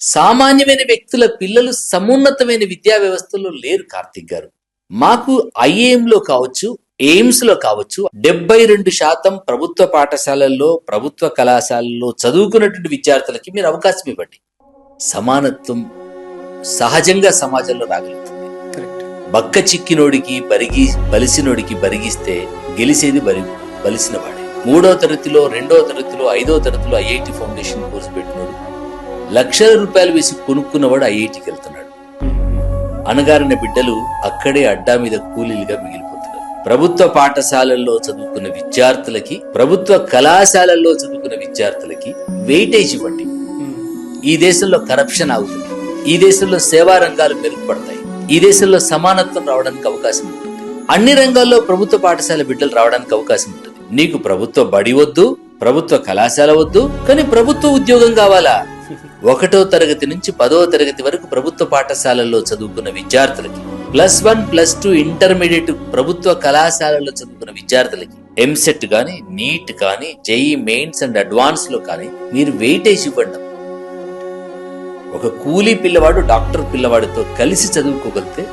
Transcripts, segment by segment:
సామాన్యమైన వ్యక్తుల పిల్లలు సమున్నతమైన విద్యా వ్యవస్థలో లేరు. కార్తిక్ గారు, మాకు ఐఏఎంలో కావచ్చు, ఎయిమ్స్ లో కావచ్చు 72% ప్రభుత్వ పాఠశాలల్లో, ప్రభుత్వ కళాశాలల్లో చదువుకున్నటువంటి విద్యార్థులకి మీరు అవకాశం ఇవ్వండి. సమానత్వం సహజంగా సమాజంలో రాగలుగుతుంది. బక్క చిక్కినోడికి బలిసినోడికి బరిగిస్తే గెలిసేది బలిసిన వాడే. 3వ తరగతిలో, 2వ తరగతిలో, 5వ తరగతిలో ఐఐటి ఫౌండేషన్ కోర్సు పెట్టినోడు లక్షల రూపాయలు వేసి కొనుక్కున్నవాడు ఐఐటికి వెళ్తున్నాడు. అనగారిన బిడ్డలు అక్కడే అడ్డా మీద కూలీలుగా మిగిలిపోతున్నారు. ప్రభుత్వ పాఠశాలల్లో చదువుకున్న విద్యార్థులకి, ప్రభుత్వ కళాశాలల్లో చదువుకున్న విద్యార్థులకి వెయిటేజ్ ఇవ్వండి. ఈ దేశంలో కరప్షన్ ఆగుతుంది. ఈ దేశంలో సేవా రంగాలు మెరుగుపడతాయి. ఈ దేశంలో సమానత్వం రావడానికి అవకాశం ఉంటుంది. అన్ని రంగాల్లో ప్రభుత్వ పాఠశాల బిడ్డలు రావడానికి అవకాశం ఉంటుంది. నీకు ప్రభుత్వ బడి వద్దు, ప్రభుత్వ కళాశాల వద్దు, కానీ ప్రభుత్వ ఉద్యోగం కావాలా? 1వ తరగతి నుంచి 10వ తరగతి వరకు ప్రభుత్వ పాఠశాలల్లో చదువుకున్న విద్యార్థులకి, +1, +2 ఇంటర్మీడియట్ ప్రభుత్వ కళాశాలల్లో చదువుకున్న విద్యార్థులకి ఎంసెట్ గాని, నీట్ కానీ, జేఈ మెయిన్స్ అండ్ అడ్వాన్స్ లో కానీ మీరు వెయిటేజ్ ఇవ్వండి. ఒక కూలీ పిల్లవాడు డాక్టర్ పిల్లవాడితో కలిసి చదువుకోగలిగితే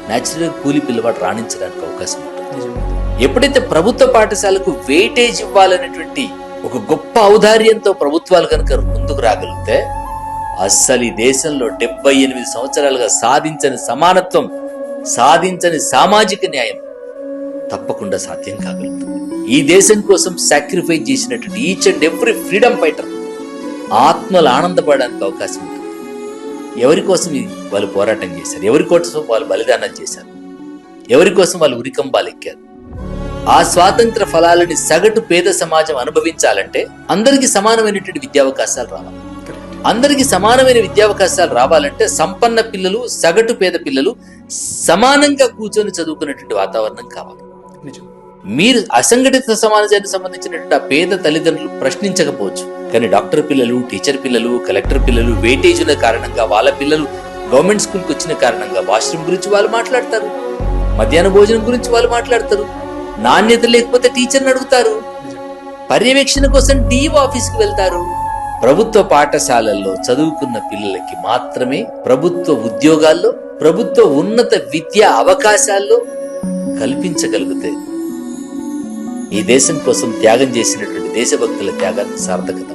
నేచురల్ కూలీ పిల్లవాడు రాణించడానికి అవకాశం ఉంటుంది. ఎప్పుడైతే ప్రభుత్వ పాఠశాలకు వెయిటేజ్ ఇవ్వాలనేటువంటి ఒక గొప్ప ఔదార్యంతో ప్రభుత్వాలు కనుక ముందుకు రాగలిగితే అస్సలు ఈ దేశంలో 78 సంవత్సరాలుగా సాధించని సమానత్వం, సాధించని సామాజిక న్యాయం తప్పకుండా సాధ్యం కాగలుగుతుంది. ఈ దేశం కోసం సాక్రిఫైస్ చేసినటువంటి each and every freedom fighter ఆత్మలు ఆనందపడడానికి అవకాశం ఉంటుంది. ఎవరి కోసం వాళ్ళు పోరాటం చేశారు, ఎవరి కోసం వాళ్ళు బలిదానాలు చేశారు, ఎవరి కోసం వాళ్ళు ఉరికంబాలు ఎక్కారు. ఆ స్వాతంత్ర ఫలాలని సగటు పేద సమాజం అనుభవించాలంటే అందరికీ సమానమైనటువంటి విద్యావకాశాలు రావాలి. అందరికీ సమానమైన విద్యావకాశాలు రావాలంటే సంపన్న పిల్లలు, సగటు పేద పిల్లలు సమానంగా కూర్చొని చదువుకునేటువంటి వాతావరణం కావాలి. మీరు అసంఘటిత సమాజానికి సంబంధించినటువంటి ఆ పేద తల్లిదండ్రులు ప్రశ్నించకపోవచ్చు, కానీ డాక్టర్ పిల్లలు, టీచర్ పిల్లలు, కలెక్టర్ పిల్లలు వెయిటేజ్ ఉన్న కారణంగా, వాళ్ళ పిల్లలు గవర్నమెంట్ స్కూల్కి వచ్చిన కారణంగా వాష్రూమ్ గురించి వాళ్ళు మాట్లాడతారు, మధ్యాహ్న భోజనం గురించి వాళ్ళు మాట్లాడతారు, నాణ్యత లేకపోతే టీచర్ని అడుగుతారు, పర్యవేక్షణ కోసం డిఓ ఆఫీస్కి వెళ్తారు. ప్రభుత్వ పాఠశాలల్లో చదువుకున్న పిల్లలకి మాత్రమే ప్రభుత్వ ఉద్యోగాల్లో, ప్రభుత్వ ఉన్నత విద్యా అవకాశాల్లో కల్పించగలిగితే ఈ దేశం కోసం త్యాగం చేసినటువంటి దేశభక్తుల త్యాగానికి సార్థకత.